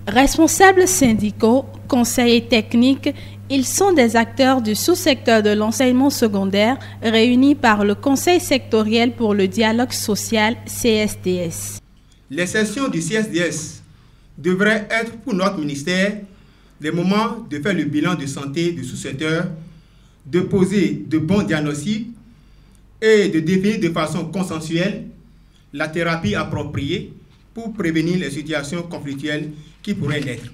Responsables syndicaux, conseillers techniques, ils sont des acteurs du sous-secteur de l'enseignement secondaire réunis par le Conseil sectoriel pour le dialogue social CSDS. Les sessions du CSDS devraient être pour notre ministère des moments de faire le bilan de santé du sous-secteur, de poser de bons diagnostics et de définir de façon consensuelle la thérapie appropriée pour prévenir les situations conflictuelles qui pourraient naître.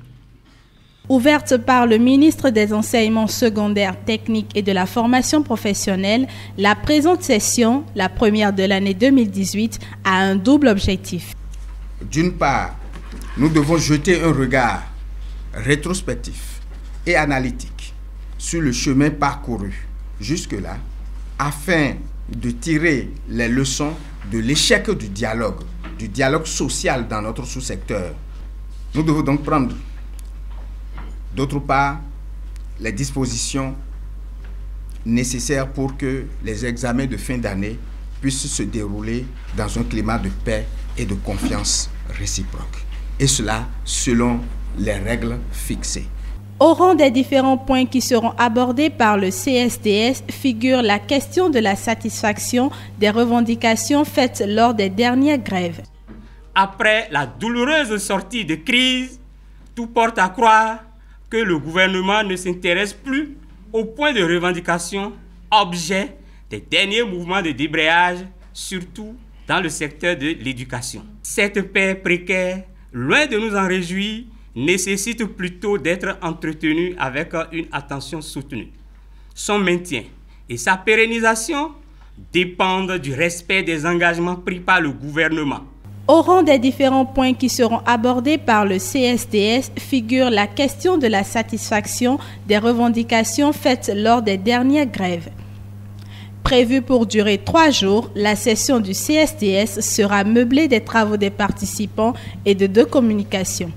Ouverte par le ministre des Enseignements secondaires, techniques et de la formation professionnelle, la présente session, la première de l'année 2018, a un double objectif. D'une part, nous devons jeter un regard rétrospectif et analytique sur le chemin parcouru jusque-là, afin de tirer les leçons de l'échec du dialogue social dans notre sous-secteur. Nous devons donc prendre, d'autre part, les dispositions nécessaires pour que les examens de fin d'année puissent se dérouler dans un climat de paix et de confiance réciproque. Et cela selon les règles fixées. Au rang des différents points qui seront abordés par le CSDS figure la question de la satisfaction des revendications faites lors des dernières grèves. Après la douloureuse sortie de crise, tout porte à croire que le gouvernement ne s'intéresse plus aux points de revendication, objet des derniers mouvements de débrayage, surtout dans le secteur de l'éducation. Cette paix précaire, loin de nous en réjouir, nécessite plutôt d'être entretenue avec une attention soutenue. Son maintien et sa pérennisation dépendent du respect des engagements pris par le gouvernement. Au rang des différents points qui seront abordés par le CSDS figure la question de la satisfaction des revendications faites lors des dernières grèves. Prévue pour durer 3 jours, la session du CSDS sera meublée des travaux des participants et de 2 communications.